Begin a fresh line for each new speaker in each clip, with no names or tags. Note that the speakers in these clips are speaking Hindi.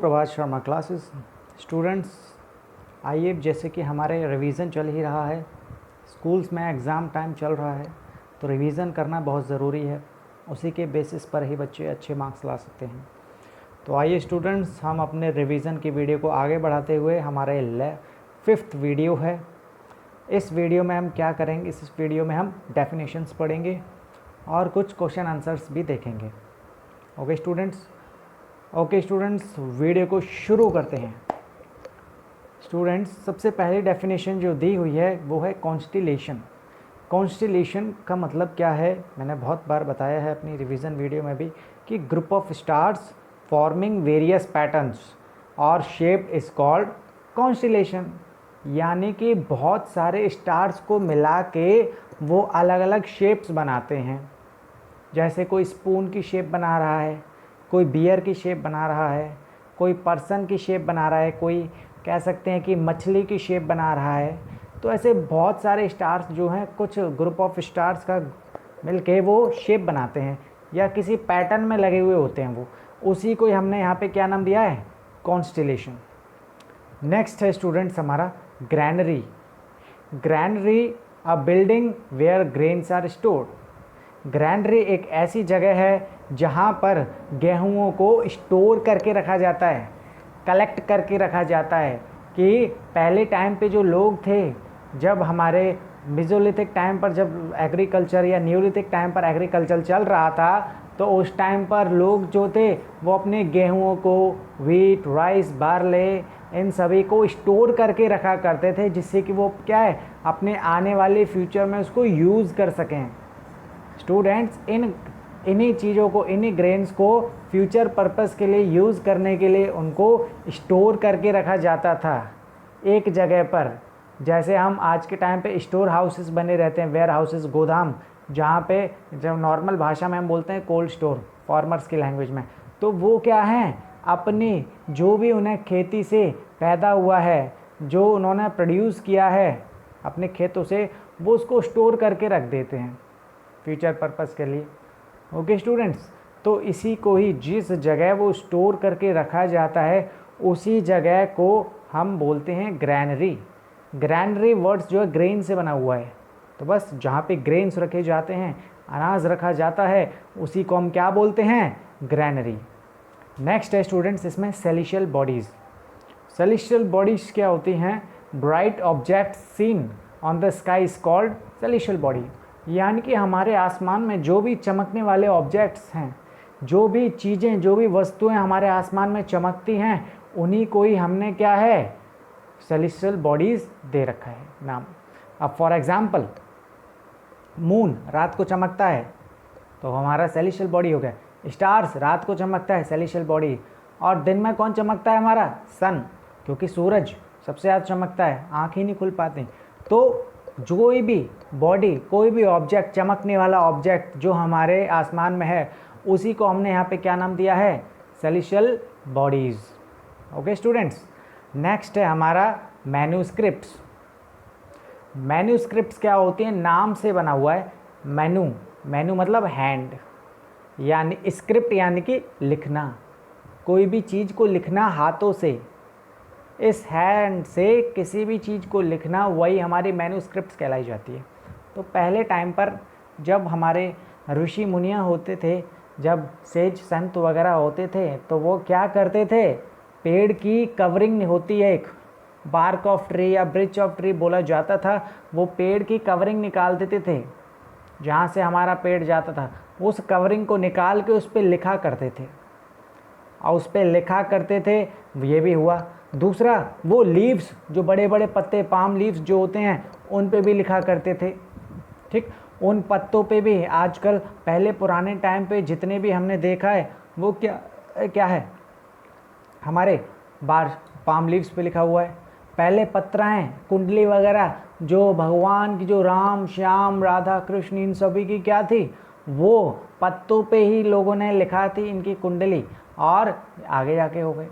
प्रभात शर्मा क्लासेस। स्टूडेंट्स, आइए, जैसे कि हमारे रिवीजन चल ही रहा है, स्कूल्स में एग्ज़ाम टाइम चल रहा है, तो रिवीजन करना बहुत ज़रूरी है। उसी के बेसिस पर ही बच्चे अच्छे मार्क्स ला सकते हैं। तो आइए स्टूडेंट्स, हम अपने रिवीजन की वीडियो को आगे बढ़ाते हुए, हमारे 5th वीडियो है। इस वीडियो में हम क्या करेंगे, इस वीडियो में हम डेफिनेशंस पढ़ेंगे और कुछ क्वेश्चन आंसर्स भी देखेंगे। ओके स्टूडेंट्स, वीडियो को शुरू करते हैं। स्टूडेंट्स, सबसे पहली डेफिनेशन जो दी हुई है वो है कॉन्स्टिलेशन। कॉन्स्टिलेशन का मतलब क्या है, मैंने बहुत बार बताया है अपनी रिवीजन वीडियो में भी, कि group of stars forming various patterns और शेप इज़ कॉल्ड कॉन्स्टिलेशन। यानी कि बहुत सारे स्टार्स को मिला के वो अलग अलग शेप्स बनाते हैं। जैसे कोई स्पून की शेप बना रहा है, कोई बियर की शेप बना रहा है, कोई पर्सन की शेप बना रहा है, कोई कह सकते हैं कि मछली की शेप बना रहा है। तो ऐसे बहुत सारे स्टार्स जो हैं, कुछ ग्रुप ऑफ स्टार्स का मिलके वो शेप बनाते हैं या किसी पैटर्न में लगे हुए होते हैं। वो उसी को हमने यहाँ पे क्या नाम दिया है, कॉन्स्टिलेशन। नेक्स्ट है स्टूडेंट्स हमारा granary. Granary a building where grains are stored. Granary एक ऐसी जगह है जहाँ पर गेहूँओं को स्टोर करके रखा जाता है, कलेक्ट करके रखा जाता है। कि पहले टाइम पे जो लोग थे, जब हमारे मेसोलिथिक टाइम पर जब एग्रीकल्चर या न्यूलिथिक टाइम पर एग्रीकल्चर चल रहा था, तो उस टाइम पर लोग जो थे वो अपने गेहूँओं को, व्हीट, राइस, बार्ले, इन सभी को स्टोर करके रखा करते थे, जिससे कि वो क्या है, अपने आने वाले फ्यूचर में उसको यूज़ कर सकें। स्टूडेंट्स, इन्हीं चीज़ों को, इन्हीं ग्रेन्स को फ्यूचर पर्पस के लिए यूज़ करने के लिए उनको स्टोर करके रखा जाता था एक जगह पर। जैसे हम आज के टाइम पे स्टोर हाउसेस बने रहते हैं, वेयर हाउसेस, गोदाम, जहाँ पे जब नॉर्मल भाषा में हम बोलते हैं कोल्ड स्टोर, फार्मर्स की लैंग्वेज में। तो वो क्या हैं, अपनी जो भी उन्हें खेती से पैदा हुआ है, जो उन्होंने प्रोड्यूस किया है अपने खेतों से, वो उसको स्टोर करके रख देते हैं फ्यूचर पर्पस के लिए। ओके स्टूडेंट्स, तो इसी को ही, जिस जगह वो स्टोर करके रखा जाता है, उसी जगह को हम बोलते हैं ग्रैनरी। ग्रैनरी वर्ड्स जो है ग्रेन से बना हुआ है, तो बस जहाँ पे ग्रेन्स रखे जाते हैं, अनाज रखा जाता है, उसी को हम क्या बोलते हैं, ग्रैनरी। नेक्स्ट है स्टूडेंट्स इसमें सेलिशियल बॉडीज़। सेलिशियल बॉडीज़ क्या होती हैं, bright object seen on the sky is called celestial body. यानी कि हमारे आसमान में जो भी चमकने वाले ऑब्जेक्ट्स हैं, जो भी चीज़ें, जो भी वस्तुएं हमारे आसमान में चमकती हैं, उन्हीं को ही हमने क्या है, सेलिशियल बॉडीज़ दे रखा है नाम। अब फॉर एग्जांपल, मून रात को चमकता है तो हमारा सेलिशियल बॉडी हो गया। स्टार्स रात को चमकता है, सेलिशियल बॉडी। और दिन में कौन चमकता है, हमारा सन, क्योंकि सूरज सबसे ज़्यादा चमकता है, आँख ही नहीं खुल पाती। तो कोई भी बॉडी, कोई भी ऑब्जेक्ट, चमकने वाला ऑब्जेक्ट जो हमारे आसमान में है, उसी को हमने यहाँ पे क्या नाम दिया है, सेलिशियल बॉडीज़। ओके स्टूडेंट्स, नेक्स्ट है हमारा मैन्यूस्क्रिप्ट्स। मैन्यूस्क्रिप्ट्स क्या होती हैं, नाम से बना हुआ है। मैन्यू मतलब हैंड, यानी स्क्रिप्ट यानी कि लिखना, कोई भी चीज़ को लिखना हाथों से, इस हैंड से किसी भी चीज़ को लिखना, वही हमारी मैन्यूस्क्रिप्ट्स कहलाई जाती है। तो पहले टाइम पर जब हमारे ऋषि मुनियाँ होते थे, जब सेज संत वगैरह होते थे, तो वो क्या करते थे, पेड़ की कवरिंग होती है, एक बार्क ऑफ ट्री या ब्रिच ऑफ ट्री बोला जाता था, वो पेड़ की कवरिंग निकाल देते थे, जहाँ से हमारा पेड़ जाता था, उस कवरिंग को निकाल के उस पर लिखा करते थे, और उस पर लिखा करते थे। ये भी हुआ। दूसरा, वो लीव्स, जो बड़े बड़े पत्ते, पाम लीव्स जो होते हैं, उन पे भी लिखा करते थे। ठीक, उन पत्तों पे भी आजकल, पहले पुराने टाइम पे जितने भी हमने देखा है, वो क्या है, हमारे पाम लीव्स पे लिखा हुआ है। पहले पत्राएं, कुंडली वगैरह जो भगवान की, जो राम, श्याम, राधा, कृष्ण, इन सभी की क्या थी, वो पत्तों पे ही लोगों ने लिखा थी इनकी कुंडली, और आगे जाके हो गए।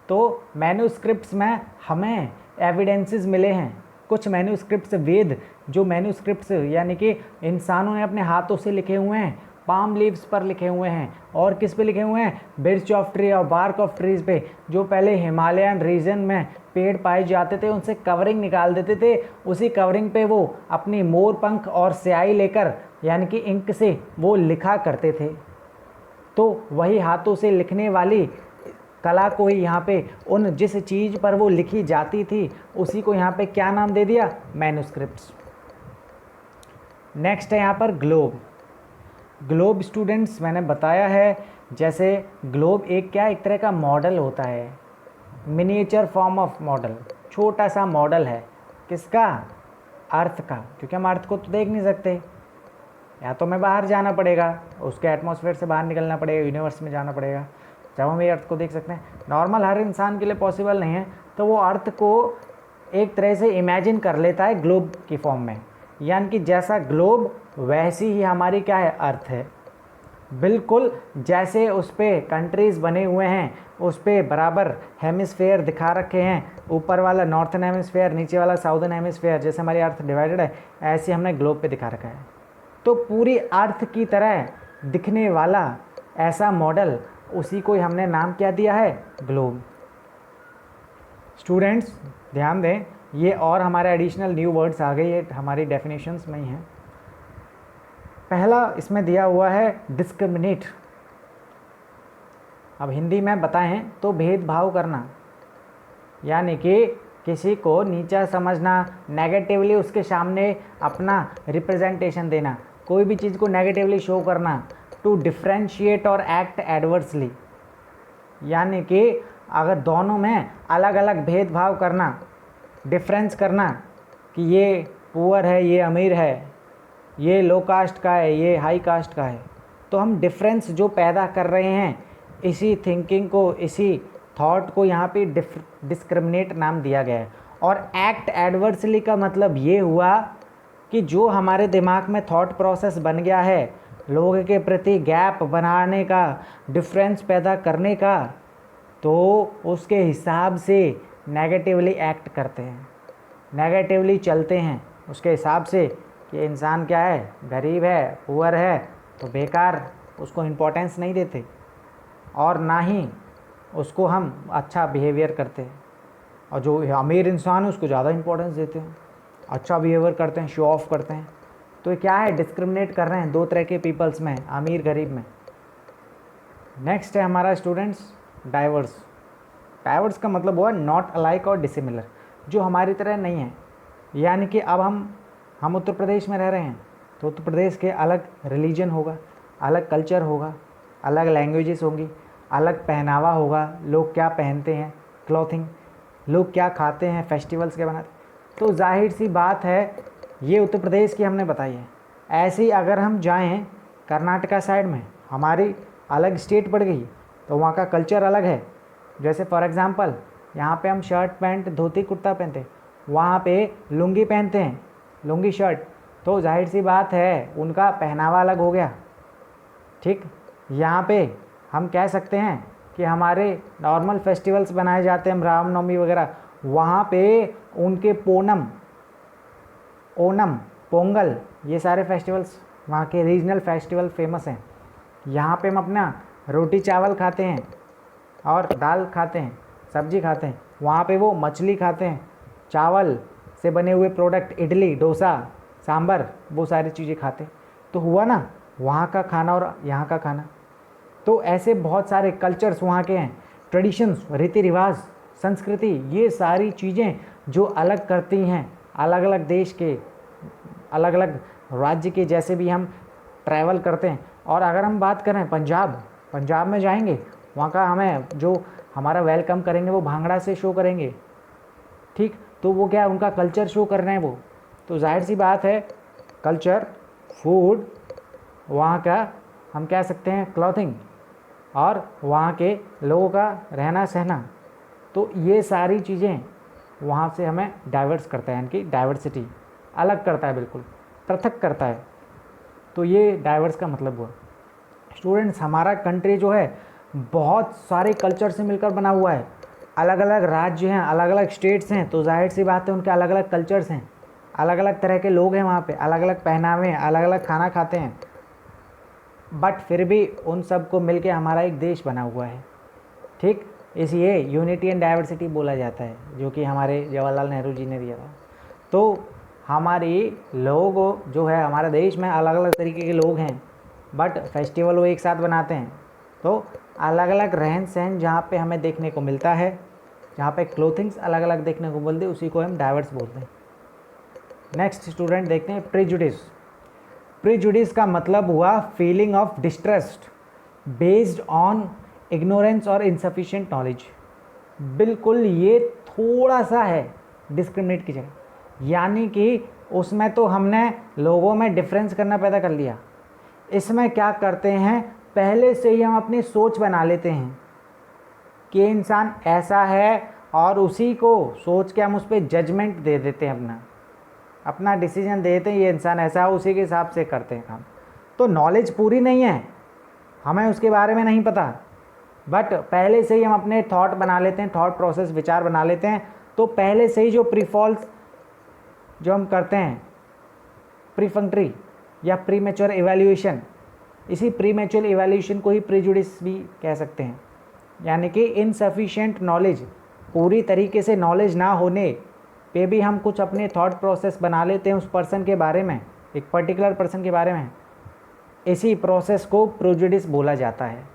तो मैन्यूस्क्रिप्ट्स में हमें एविडेंसेस मिले हैं। कुछ मैन्यूस्क्रिप्ट्स वेद, जो मैन्यूस्क्रिप्ट्स यानी कि इंसानों ने अपने हाथों से लिखे हुए हैं, पाम लीव्स पर लिखे हुए हैं। और किस पे लिखे हुए हैं? बिर्च ऑफ ट्री और बार्क ऑफ ट्रीज पे। जो पहले हिमालयन रीजन में पेड़ पाए जाते थे उनसे कवरिंग निकाल देते थे, उसी कवरिंग पे वो अपनी मोर पंख और स्याही लेकर यानी कि इंक से वो लिखा करते थे। तो वही हाथों से लिखने वाली कला को ही यहाँ पे उन जिस चीज़ पर वो लिखी जाती थी उसी को यहाँ पे क्या नाम दे दिया? मैन्युस्क्रिप्ट्स। नेक्स्ट है यहाँ पर ग्लोब। ग्लोब स्टूडेंट्स मैंने बताया है, जैसे ग्लोब एक तरह का मॉडल होता है, मिनिएचर फॉर्म ऑफ मॉडल, छोटा सा मॉडल है। किसका? अर्थ का, क्योंकि हम अर्थ को तो देख नहीं सकते, या तो हमें बाहर जाना पड़ेगा, उसके एटमॉस्फेयर से बाहर निकलना पड़ेगा, यूनिवर्स में जाना पड़ेगा, जब हम ये अर्थ को देख सकते हैं। नॉर्मल हर इंसान के लिए पॉसिबल नहीं है, तो वो अर्थ को एक तरह से इमेजिन कर लेता है ग्लोब की फॉर्म में, यानी कि जैसा ग्लोब वैसी ही हमारी क्या है? अर्थ है। बिल्कुल जैसे उस पर कंट्रीज़ बने हुए हैं, उस पर बराबर हेमिस्फेयर दिखा रखे हैं, ऊपर वाला नॉर्थन हेमिस्फेयर, नीचे वाला साउदर्न हेमिस्फेयर, जैसे हमारी अर्थ डिवाइडेड है ऐसे हमने ग्लोब पे दिखा रखा है। तो पूरी अर्थ की तरह दिखने वाला ऐसा मॉडल, उसी को हमने नाम क्या दिया है? ग्लोब। स्टूडेंट्स ध्यान दें, ये और हमारे एडिशनल न्यू वर्ड्स आ गए, ये हमारी डेफिनेशंस में ही हैं। पहला इसमें दिया हुआ है डिस्क्रिमिनेट। अब हिंदी में बताएं तो भेदभाव करना, यानी कि किसी को नीचा समझना, नेगेटिवली उसके सामने अपना रिप्रेजेंटेशन देना, कोई भी चीज़ को नेगेटिवली शो करना। टू डिफ्रेंशिएट और एक्ट एडवर्सली, यानी कि अगर दोनों में अलग अलग भेदभाव करना, डिफरेंस करना कि ये पुअर है, ये अमीर है, ये लो कास्ट का है, ये हाई कास्ट का है, तो हम डिफरेंस जो पैदा कर रहे हैं, इसी थिंकिंग को, इसी थॉट को यहाँ पे डिस्क्रिमिनेट नाम दिया गया है। और एक्ट एडवर्सली का मतलब ये हुआ कि जो हमारे दिमाग में थॉट प्रोसेस बन गया है लोगों के प्रति गैप बनाने का, डिफरेंस पैदा करने का, तो उसके हिसाब से नेगेटिवली एक्ट करते हैं, नेगेटिवली चलते हैं उसके हिसाब से कि इंसान क्या है? गरीब है, पुअर है, तो बेकार उसको इम्पोर्टेंस नहीं देते, और ना ही उसको हम अच्छा बिहेवियर करते हैं। और जो अमीर इंसान है उसको ज़्यादा इम्पोर्टेंस देते हैं, अच्छा बिहेवियर करते हैं, शो ऑफ करते हैं। तो क्या है? डिस्क्रिमिनेट कर रहे हैं दो तरह के पीपल्स में, अमीर गरीब में। नेक्स्ट है हमारा स्टूडेंट्स डाइवर्स। डाइवर्स का मतलब हुआ नॉट अलाइक और डिसिमिलर, जो हमारी तरह नहीं है। यानी कि अब हम उत्तर प्रदेश में रह रहे हैं, तो उत्तर प्रदेश के अलग रिलीजन होगा, अलग कल्चर होगा, अलग लैंग्वेजेस होंगी, अलग पहनावा होगा, लोग क्या पहनते हैं, क्लॉथिंग, लोग क्या खाते हैं, फेस्टिवल्स के बनाते। तो जाहिर सी बात है, ये उत्तर प्रदेश की हमने बताई है। ऐसे ही अगर हम जाएं कर्नाटका साइड में, हमारी अलग स्टेट पड़ गई, तो वहाँ का कल्चर अलग है। जैसे फॉर एग्ज़ाम्पल यहाँ पे हम शर्ट पैंट धोती कुर्ता पहनते हैं, वहाँ पे लुंगी पहनते हैं, लुंगी शर्ट, तो जाहिर सी बात है उनका पहनावा अलग हो गया। ठीक, यहाँ पे हम कह सकते हैं कि हमारे नॉर्मल फेस्टिवल्स बनाए जाते हैं, रामनवमी वगैरह, वहाँ पे उनके ओनम, पोंगल, ये सारे फेस्टिवल्स वहाँ के रीजनल फेस्टिवल फेमस हैं। यहाँ पे हम अपना रोटी चावल खाते हैं और दाल खाते हैं, सब्जी खाते हैं, वहाँ पे वो मछली खाते हैं, चावल से बने हुए प्रोडक्ट, इडली, डोसा, सांभर, वो सारी चीज़ें खाते हैं। तो हुआ ना वहाँ का खाना और यहाँ का खाना। तो ऐसे बहुत सारे कल्चर्स वहाँ के हैं, ट्रेडिशंस, रीति रिवाज, संस्कृति, ये सारी चीज़ें जो अलग करती हैं अलग अलग देश के, अलग अलग राज्य के। जैसे भी हम ट्रैवल करते हैं, और अगर हम बात करें पंजाब में जाएंगे, वहाँ का हमें जो हमारा वेलकम करेंगे वो भांगड़ा से शो करेंगे। ठीक, तो वो क्या, उनका कल्चर शो कर रहे हैं वो। तो जाहिर सी बात है कल्चर, फूड, वहाँ का हम कह सकते हैं क्लॉथिंग, और वहाँ के लोगों का रहना सहना, तो ये सारी चीज़ें वहाँ से हमें डाइवर्स करता है, यानी कि डाइवर्सिटी अलग करता है, बिल्कुल पृथक करता है। तो ये डाइवर्स का मतलब हुआ। स्टूडेंट्स हमारा कंट्री जो है बहुत सारे कल्चर से मिलकर बना हुआ है, अलग अलग राज्य हैं, अलग अलग स्टेट्स हैं, तो जाहिर सी बात है उनके अलग अलग कल्चर्स हैं, अलग अलग तरह के लोग हैं वहाँ पे, अलग अलग पहनावे हैं, अलग अलग खाना खाते हैं। बट फिर भी उन सब को मिल के हमारा एक देश बना हुआ है, ठीक। इसलिए यूनिटी एंड डाइवर्सिटी बोला जाता है, जो कि हमारे जवाहरलाल नेहरू जी ने दिया था। तो हमारी लोग जो है, हमारे देश में अलग अलग तरीके के लोग हैं, बट फेस्टिवल वो एक साथ बनाते हैं। तो अलग अलग रहन सहन जहाँ पे हमें देखने को मिलता है, जहाँ पे क्लोथिंग्स अलग अलग देखने को मिलती है, उसी को हम डाइवर्स बोलते हैं। नेक्स्ट स्टूडेंट देखते हैं प्रेजुडिस। प्रेजुडिस का मतलब हुआ feeling of distrust based on ignorance और इनसफिशिएंट नॉलेज। बिल्कुल ये थोड़ा सा है डिस्क्रिमिनेट की जगह, यानी कि उसमें तो हमने लोगों में डिफरेंस करना पैदा कर लिया। इसमें क्या करते हैं, पहले से ही हम अपनी सोच बना लेते हैं कि इंसान ऐसा है, और उसी को सोच के हम उस पर जजमेंट दे देते हैं, अपना डिसीजन दे देते हैं, ये इंसान ऐसा है, उसी के हिसाब से करते हैं काम। तो नॉलेज पूरी नहीं है, हमें उसके बारे में नहीं पता, बट पहले से ही हम अपने थॉट बना लेते हैं, थॉट प्रोसेस, विचार बना लेते हैं। तो पहले से ही जो प्रीफॉल्स जो हम करते हैं, प्रीफंक्ट्री या प्रीमेच्योर इवैल्यूएशन, इसी प्रीमेच्योर इवैल्यूएशन को ही प्रेजुडिस भी कह सकते हैं। यानी कि इनसफिशिएंट नॉलेज, पूरी तरीके से नॉलेज ना होने पे भी हम कुछ अपने थॉट प्रोसेस बना लेते हैं उस पर्सन के बारे में, एक पर्टिकुलर पर्सन के बारे में। इसी प्रोसेस को प्रेजुडिस बोला जाता है।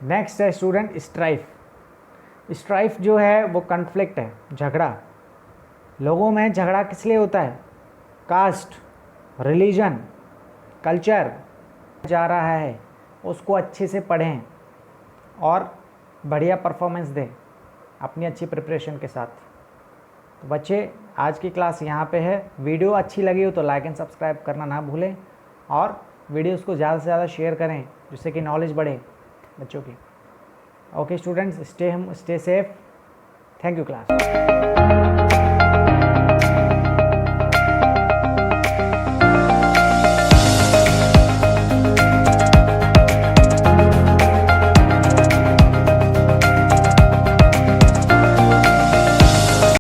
नेक्स्ट है स्टूडेंट स्ट्राइफ। स्ट्राइफ जो है वो कन्फ्लिक्ट है, झगड़ा। लोगों में झगड़ा किस लिए होता है, कास्ट, रिलीजन, कल्चर जा रहा है, उसको अच्छे से पढ़ें और बढ़िया परफॉर्मेंस दें अपनी अच्छी प्रिपरेशन के साथ। तो बच्चे, आज की क्लास यहाँ पे है। वीडियो अच्छी लगी हो तो लाइक एंड सब्सक्राइब करना ना भूलें, और वीडियोस को ज़्यादा से ज़्यादा शेयर करें, जिससे कि नॉलेज बढ़े बच्चों की। Okay students, stay safe. Thank you class.